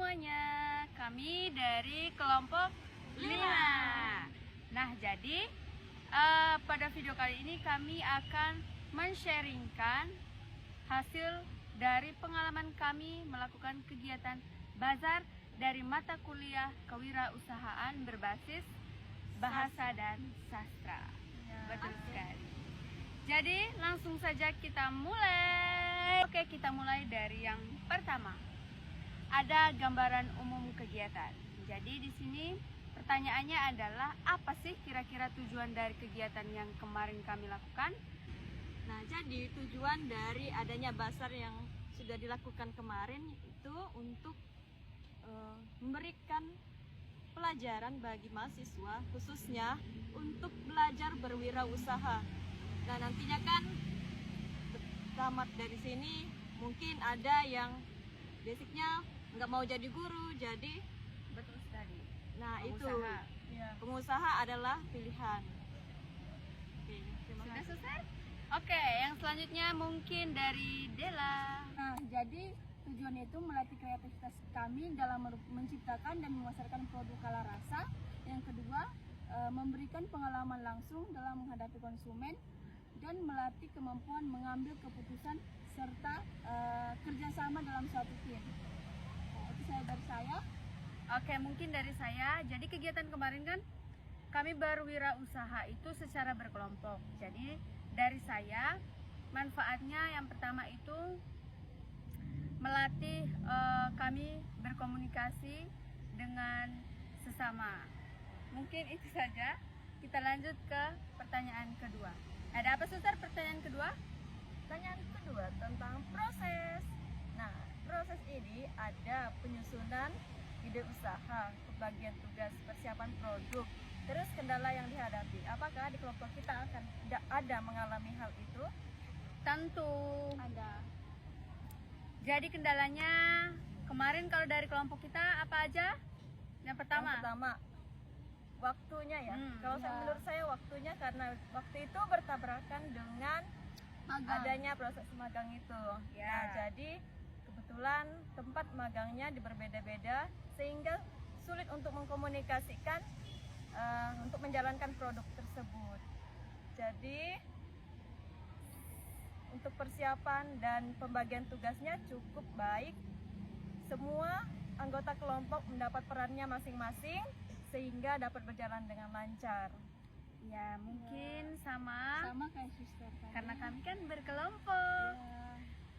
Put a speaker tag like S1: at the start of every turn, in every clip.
S1: semuanya, kami dari kelompok Lila. Nah, jadi pada video kali ini kami akan men-sharingkan hasil dari pengalaman kami melakukan kegiatan bazar dari mata kuliah kewirausahaan berbasis bahasa dan sastra. Betul sekali. Jadi langsung saja kita mulai. Oke, kita mulai dari yang pertama. Ada gambaran umum kegiatan. Jadi di sini pertanyaannya adalah apa sih kira-kira tujuan dari kegiatan yang kemarin kami lakukan?
S2: Nah, jadi tujuan dari adanya bazar yang sudah dilakukan kemarin itu untuk memberikan pelajaran bagi mahasiswa, khususnya untuk belajar berwirausaha. Nah, nantinya kan tamat dari sini mungkin ada yang basicnya nggak mau jadi guru, jadi
S1: Betul sekali.
S2: nah
S1: Pengusaha.
S2: itu pengusaha adalah pilihan. Oke, terima
S1: Sudah
S2: kasih.
S1: selesai? Oke, yang selanjutnya mungkin dari Dela.
S3: Nah, jadi tujuannya itu melatih kreativitas kami dalam menciptakan dan memasarkan produk kala rasa. Yang kedua, memberikan pengalaman langsung dalam menghadapi konsumen dan melatih kemampuan mengambil keputusan serta kerjasama dalam suatu tim. Nah, itu dari saya.
S1: Oke, mungkin dari saya. Jadi kegiatan kemarin kan kami berwirausaha itu secara berkelompok. Jadi dari saya manfaatnya yang pertama itu melatih kami berkomunikasi dengan sesama. Mungkin itu saja. Kita lanjut ke pertanyaan kedua. Ada apa, Suster? Pertanyaan kedua?
S2: Pertanyaan kedua tentang proses. Nah, proses ini ada penyusunan ide usaha, pembagian tugas, persiapan produk, terus kendala yang dihadapi. Apakah di kelompok kita akan ada mengalami hal itu?
S1: Tentu.
S3: Ada.
S1: Jadi kendalanya kemarin kalau dari kelompok kita apa aja? Yang pertama.
S2: Yang pertama, waktunya ya. Kalau
S3: ya.
S2: menurut saya waktunya karena waktu itu bertabrakan dengan
S3: Magang.
S2: adanya proses magang itu.
S1: Ya.
S2: Nah, jadi kebetulan tempat magangnya berbeda-beda sehingga sulit untuk mengkomunikasikan untuk menjalankan produk tersebut. Jadi untuk persiapan dan pembagian tugasnya cukup baik. Semua anggota kelompok mendapat perannya masing-masing sehingga dapat berjalan dengan lancar.
S1: Ya, mungkin sama
S3: kayak suster tadi.
S1: karena kami kan berkelompok.
S3: Ya.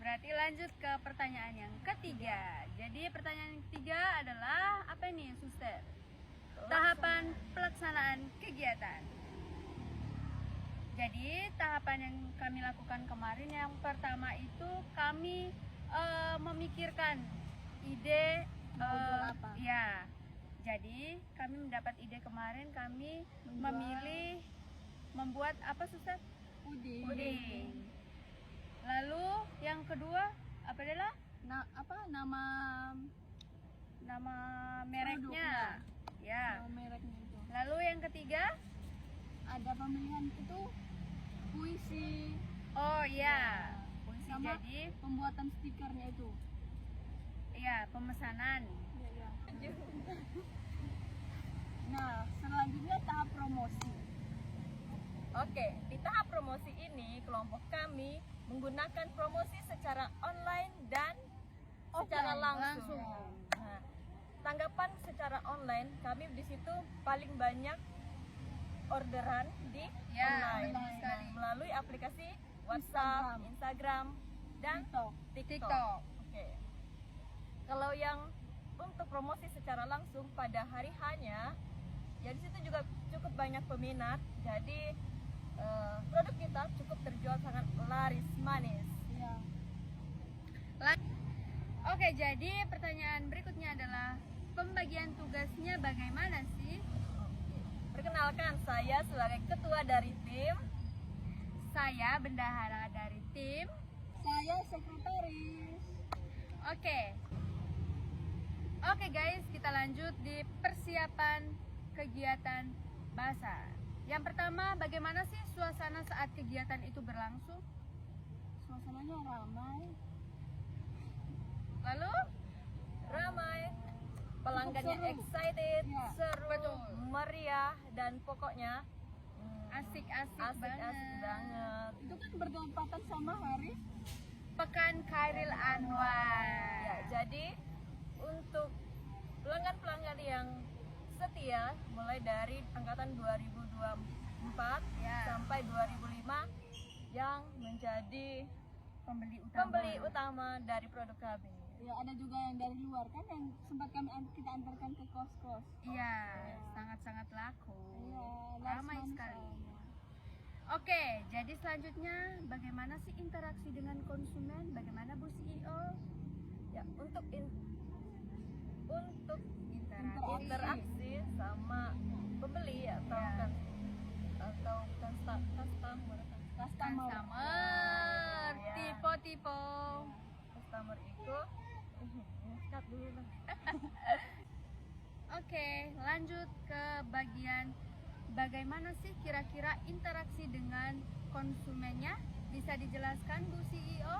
S1: Berarti lanjut ke pertanyaan yang ketiga. Jadi pertanyaan yang ketiga adalah apa ini, Suster? Tahapan pelaksanaan kegiatan. Jadi tahapan yang kami lakukan kemarin yang pertama itu kami memikirkan ide
S3: Mau jual apa?
S1: Ya. Jadi kami mendapat ide kemarin, kami memilih membuat apa, Suster? Puding. Lalu yang kedua apa adalah nama mereknya. Ya.
S3: Nama mereknya itu.
S1: Lalu yang ketiga,
S3: Ada pemilihan itu puisi.
S1: oh iya, puisi.
S3: Sama
S1: Jadi
S3: pembuatan stikernya itu.
S1: iya, pemesanan.
S3: Ya. Nah, selanjutnya tahap promosi.
S2: Oke, di tahap promosi ini kelompok kami menggunakan promosi secara online dan secara
S3: Offline,
S2: langsung.
S3: langsung.
S2: Nah, tanggapan secara online kami di situ paling banyak orderan di
S1: Ya,
S2: online
S1: betul sekali.
S2: melalui aplikasi WhatsApp, Instagram, dan
S3: TikTok.
S2: TikTok. Oke. Kalau yang untuk promosi secara langsung pada hari hanya, ya di situ juga cukup banyak peminat. Jadi produk kita cukup terjual sangat laris manis.
S3: Ya.
S1: Oke, jadi pertanyaan berikutnya adalah pembagian tugasnya bagaimana sih?
S2: Perkenalkan, saya sebagai ketua dari tim.
S1: Saya bendahara dari tim.
S3: Saya sekretaris.
S1: Oke guys, kita lanjut di persiapan kegiatan bazar. Yang pertama, bagaimana sih suasana saat kegiatan itu berlangsung?
S3: Suasananya ramai.
S1: Lalu
S2: Ramai, pokoknya
S3: Seru.
S2: excited,
S3: Ya,
S2: seru,
S1: betul.
S2: meriah, dan pokoknya
S1: Asik-asik
S2: asik banget.
S3: Itu kan bertepatan sama hari
S1: Pekan Khairil Anwar.
S2: Ya, jadi untuk pelanggan-pelanggan yang setia mulai dari angkatan 2024
S1: Ya.
S2: sampai 2005 yang menjadi
S1: Pembeli utama.
S2: pembeli utama dari produk kami.
S3: ya, ada juga yang dari luar kan yang sempat kita antarkan ke kos-kos.
S1: Iya, sangat-sangat laku.
S3: Iya,
S1: Ramai
S3: last
S1: sekali.
S3: month.
S1: Oke, jadi selanjutnya bagaimana sih interaksi dengan konsumen? Bagaimana Bu CEO?
S2: Ya, untuk
S1: Interaksi.
S2: interaksi sama pembeli atau
S1: Ya.
S2: customer.
S3: Customer.
S1: Customer,
S2: Ya.
S1: tipe-tipe.
S2: Customer itu cut dulu lah.
S1: Oke, lanjut ke bagian bagaimana sih kira-kira interaksi dengan konsumennya? Bisa dijelaskan Bu CEO?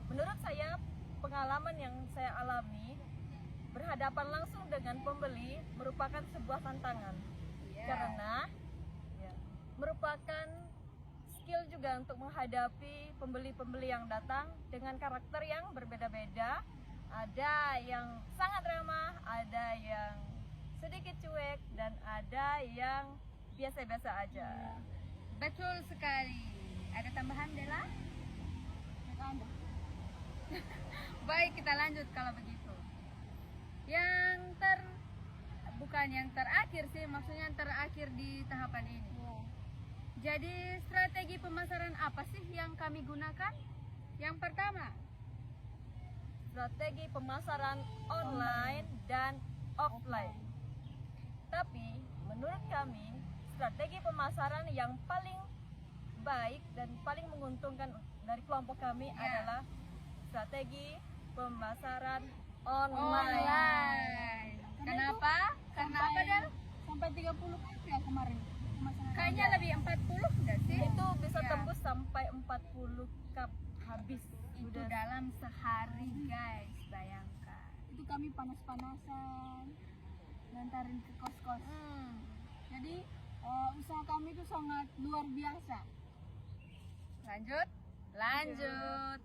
S2: Menurut saya, pengalaman yang saya alami berhadapan langsung dengan pembeli merupakan sebuah tantangan.
S1: Iya.
S2: Karena ya, merupakan skill juga untuk menghadapi pembeli-pembeli yang datang dengan karakter yang berbeda-beda. Ada yang sangat ramah, ada yang sedikit cuek, dan ada yang biasa-biasa aja.
S1: Betul sekali. Ada tambahan Dela?
S3: Ya kan?
S1: Baik, kita lanjut kalau begitu. Bukan yang terakhir sih, maksudnya yang terakhir di tahapan ini.
S3: Ya.
S1: Jadi strategi pemasaran apa sih yang kami gunakan? Yang pertama,
S2: Strategi pemasaran online dan offline. Tapi menurut kami, strategi pemasaran yang paling baik dan paling menguntungkan dari kelompok kami
S1: Ya.
S2: adalah strategi pemasaran online.
S1: online. Kenapa? Karena apa, Del?
S3: Sampai 30 kan ya kemarin. Pemasaran
S1: Kayaknya lebih 40 enggak sih?
S2: Itu bisa
S1: Ya.
S2: tembus sampai 40 cup habis.
S1: Itu
S2: Udah.
S1: dalam sehari, guys. Bayangkan.
S3: itu kami panas-panasan ngantarin ke kos-kos. Jadi usaha kami itu sangat luar biasa.
S1: Lanjut.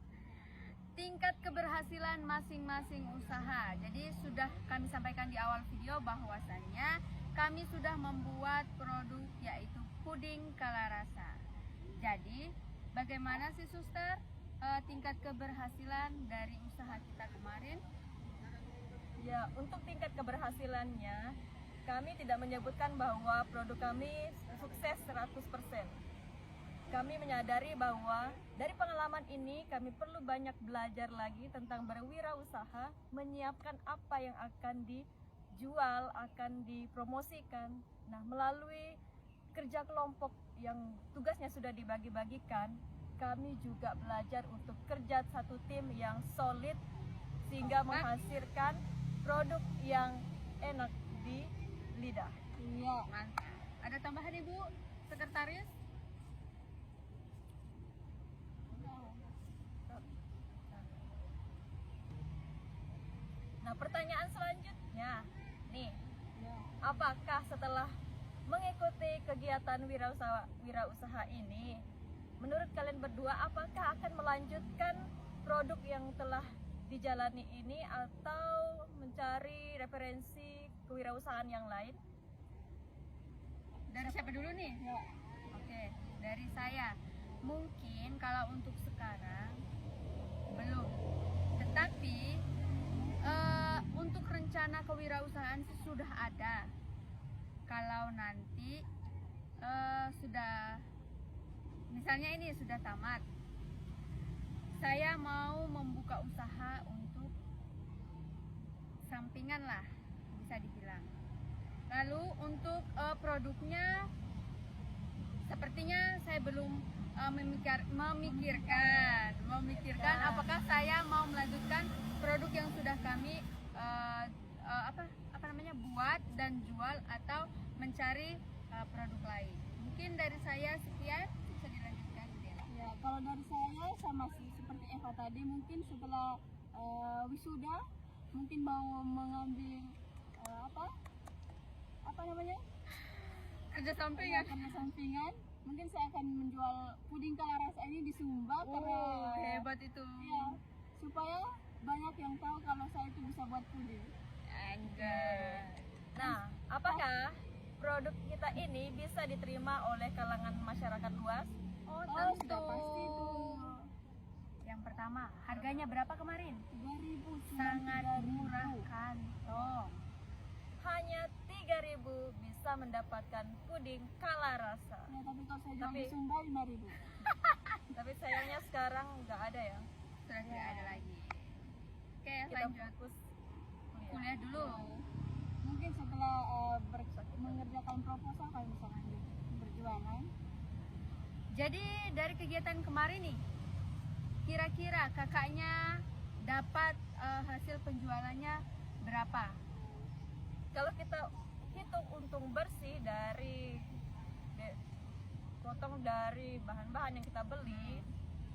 S1: Tingkat keberhasilan masing-masing usaha. Jadi sudah kami sampaikan di awal video bahwasannya kami sudah membuat produk yaitu puding Kalarasa. Jadi bagaimana sih Suster tingkat keberhasilan dari usaha kita kemarin?
S2: Ya, untuk tingkat keberhasilannya, kami tidak menyebutkan bahwa produk kami sukses 100%. Kami menyadari bahwa dari pengalaman ini kami perlu banyak belajar lagi tentang berwirausaha, menyiapkan apa yang akan dijual, akan dipromosikan. Nah, melalui kerja kelompok yang tugasnya sudah dibagi-bagikan, kami juga belajar untuk kerja satu tim yang solid sehingga menghasilkan produk yang enak di lidah.
S3: Iya.
S1: Mantap. Ada tambahan Ibu Sekretaris?
S2: Nah, pertanyaan selanjutnya, nih,
S3: Ya.
S2: apakah setelah mengikuti kegiatan wirausaha ini, menurut kalian berdua, apakah akan melanjutkan produk yang telah dijalani ini atau mencari referensi kewirausahaan yang lain?
S1: Dari siapa dulu nih?
S3: Ya.
S1: Oke, dari saya. Mungkin kalau untuk sekarang belum. Tetapi untuk rencana kewirausahaan sih sudah ada. Kalau nanti sudah, misalnya ini sudah tamat, saya mau membuka usaha untuk sampingan lah, bisa dibilang. Lalu untuk produknya, sepertinya saya belum memikirkan
S2: Ya.
S1: apakah saya mau melanjutkan produk yang sudah kami buat dan jual atau mencari produk lain. Mungkin dari saya sekian, bisa dilanjutkan Dela.
S3: Ya, kalau dari saya sama sih seperti Eva tadi, mungkin setelah wisuda mungkin mau mengambil apa namanya
S1: Kerja sampingan.
S3: karena sampingan, mungkin saya akan menjual puding kalarasa ini di Sumba karena
S1: Hebat itu.
S3: ya, supaya banyak yang tahu kalau saya itu bisa buat puding.
S1: Enggak.
S2: Nah, apakah produk kita ini bisa diterima oleh kalangan masyarakat luas?
S1: Oh,
S3: Oh, sudah pasti itu.
S1: Yang pertama, harganya berapa kemarin?
S3: 3.000, cuma
S1: Sangat
S3: 3.000.
S1: murah kan. Oh.
S2: Hanya 3.000 bisa mendapatkan puding kalarasa.
S3: Ya, tapi kalau saya jual di
S2: Tapi-
S3: Sumba 5.000.
S2: Tapi sayangnya sekarang nggak ada ya.
S1: Sudah tidak ada lagi. Oke,
S2: Kita
S1: lanjut.
S2: fokus
S1: Kuliah dulu.
S3: Mungkin setelah mengerjakan proposal kami bisa lanjut berjualan.
S1: Jadi dari kegiatan kemarin nih, kira-kira kakaknya dapat hasil penjualannya berapa?
S2: Kalau kita hitung untung bersih potong dari bahan-bahan yang kita beli,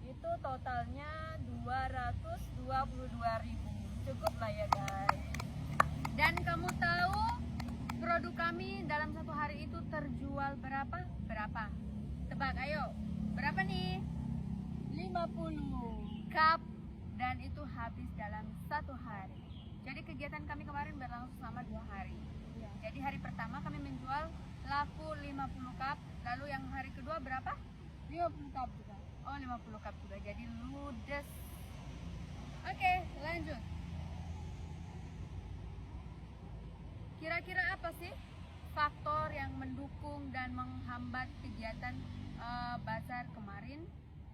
S2: itu totalnya 222.000. Cukup lah ya guys.
S1: Dan kamu tahu produk kami dalam satu hari itu terjual berapa? Berapa? Tebak, ayo. Berapa nih?
S3: 50.
S1: Cup, dan itu habis dalam satu hari. Jadi kegiatan kami kemarin berlangsung selama 2 hari.
S3: Ya.
S1: Jadi hari pertama kami menjual laku 50 cup, lalu yang hari kedua berapa?
S3: 50 cup juga.
S1: Oh, 50 cup juga. Jadi ludes. Oke, lanjut. Kira-kira apa sih faktor yang mendukung dan menghambat kegiatan bazar kemarin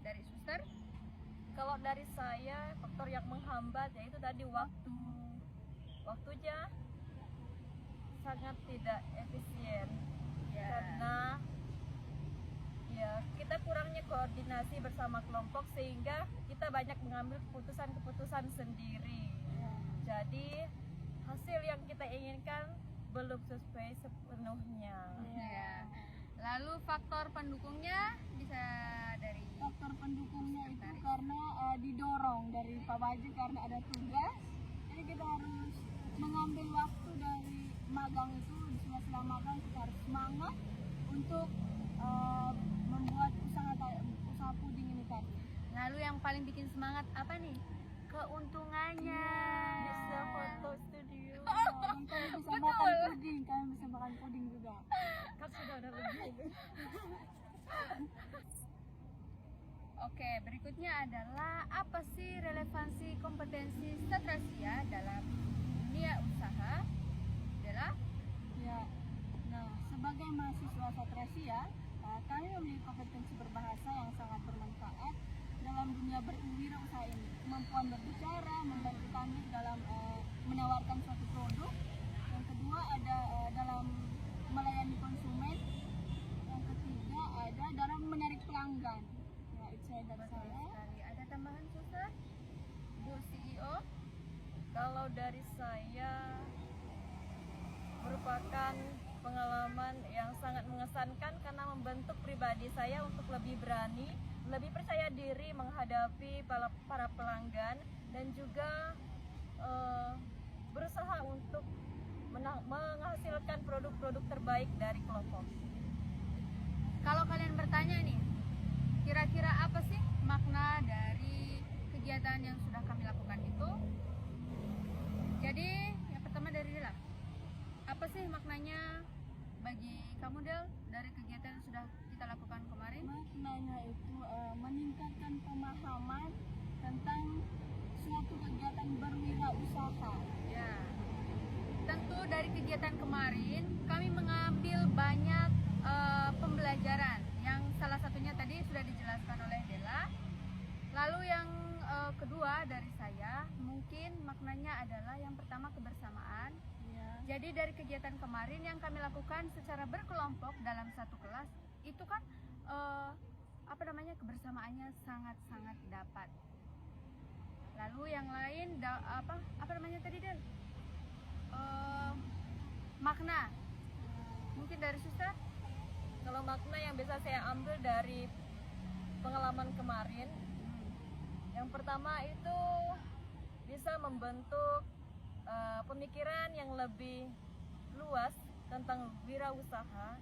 S1: dari suster?
S2: Kalau dari saya, faktor yang menghambat yaitu tadi waktu. Waktunya sangat tidak efisien. Karena ya kita kurangnya koordinasi bersama kelompok sehingga kita banyak mengambil keputusan-keputusan sendiri. Jadi hasil yang kita inginkan belum sesuai sepenuhnya.
S1: Ya. Lalu faktor pendukungnya bisa dari
S3: Faktor pendukungnya itu karena didorong dari Pak Baji karena ada tugas. Jadi kita harus mengambil waktu dari magang itu, di sela-sela magang kita harus semangat untuk membuat usaha puding ini tadi.
S1: Lalu yang paling bikin semangat apa nih? Keuntungannya.
S2: Bisa foto studio.
S3: Dan kami bisa makan puding, kami bisa makan puding juga.
S2: Kan sudah ada lebih.
S1: Oke, berikutnya adalah apa sih relevansi kompetensi Satrasia dalam dunia usaha? Adalah
S3: Ya, nah sebagai mahasiswa Satrasia, kami memiliki kompetensi berbahasa yang sangat bermanfaat dalam dunia berwirausaha ini. Kemampuan berbicara membantu kami dalam menawarkan suatu produk. Yang kedua ada dalam melayani konsumen. Yang ketiga ada dalam menarik pelanggan. Ya, itu saya dari
S1: betul
S3: saya.
S1: sekali. Ada tambahan suster? Bu CEO?
S2: Kalau dari saya merupakan pengalaman yang sangat mengesankan karena membentuk pribadi saya untuk lebih berani, lebih percaya diri menghadapi para pelanggan dan juga berusaha untuk menghasilkan produk-produk terbaik dari kelompok.
S1: Kalau kalian bertanya nih, kira-kira apa sih makna dari kegiatan yang sudah kami lakukan itu? Jadi yang pertama dari Dela, apa sih maknanya bagi kamu Del dari kegiatan yang sudah kita lakukan kemarin?
S3: Maknanya itu meningkatkan pemahaman tentang suatu kegiatan berwirausaha.
S1: Ya, tentu dari kegiatan kemarin kami mengambil banyak pembelajaran yang salah satunya tadi sudah dijelaskan oleh Dela. Lalu yang kedua dari saya mungkin maknanya adalah yang pertama kebersamaan.
S3: Ya.
S1: Jadi dari kegiatan kemarin yang kami lakukan secara berkelompok dalam satu kelas itu kan kebersamaannya sangat-sangat dapat. Lalu yang lain apa namanya tadi Del? Makna. Mungkin dari suster?
S2: Kalau makna yang bisa saya ambil dari pengalaman kemarin, yang pertama itu bisa membentuk pemikiran yang lebih luas tentang wirausaha,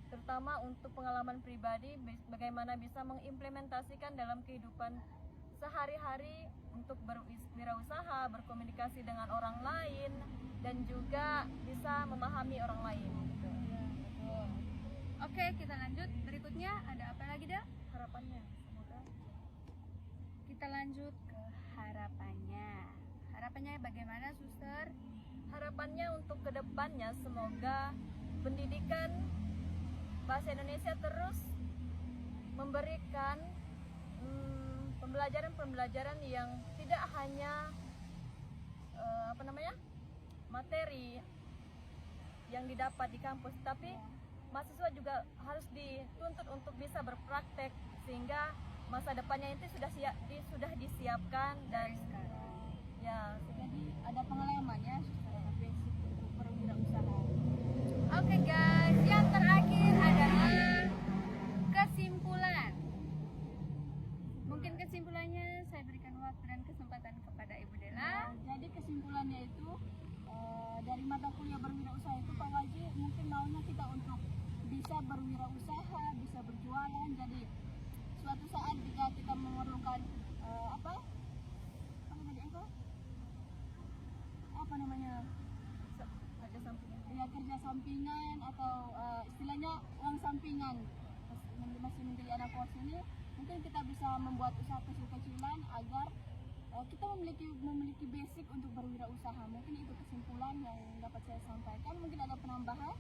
S2: terutama untuk pengalaman pribadi bagaimana bisa mengimplementasikan dalam kehidupan sehari-hari untuk berwirausaha, berkomunikasi dengan orang lain, dan juga bisa memahami orang lain. Gitu.
S1: Oke, kita lanjut. Berikutnya ada apa lagi, Del?
S2: Harapannya semoga
S1: Kita lanjut ke harapannya. Harapannya bagaimana, Suster?
S2: harapannya untuk kedepannya semoga pendidikan bahasa Indonesia terus memberikan pembelajaran-pembelajaran yang tidak hanya materi yang didapat di kampus, tapi mahasiswa juga harus dituntut untuk bisa berpraktek sehingga masa depannya itu sudah disiapkan dan ya
S3: Jadi ada pengalaman ya secara basic untuk berwirausaha.
S1: Oke guys, yang terakhir adalah kesimpulan. Mungkin kesimpulannya saya berikan waktu dan kesempatan kepada Ibu Dela.
S3: Jadi kesimpulannya itu dari mata kuliah berwirausaha itu Pak Waji mungkin maunya kita untuk bisa berwirausaha, bisa berjualan. Jadi suatu saat jika kita memerlukan kerja sampingan atau istilahnya uang sampingan masih menjadi anak kos ini, mungkin kita bisa membuat usaha kecil-kecilan agar kita memiliki basic untuk berwirausaha. Mungkin itu kesimpulan yang dapat saya sampaikan. Mungkin ada penambahan?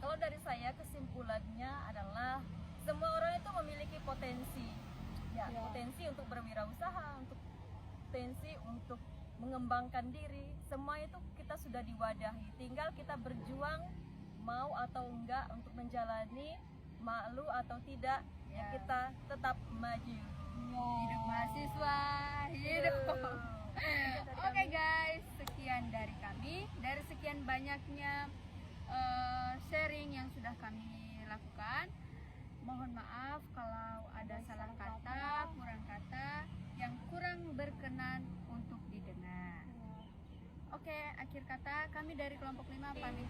S2: kalau dari saya kesimpulannya adalah semua orang itu memiliki potensi potensi untuk berwirausaha, untuk potensi untuk mengembangkan diri. Semua itu kita sudah diwadahi, tinggal kita berjuang mau atau enggak untuk menjalani, malu atau tidak, ya kita tetap maju.
S1: Hidup mahasiswa, hidup. Oke guys, sekian dari kami. Dari sekian banyaknya sharing yang sudah kami lakukan, mohon maaf kalau ada salah kata, kurang kata yang kurang berkenan untuk didengar. Oke, akhir kata kami dari kelompok 5 pamit.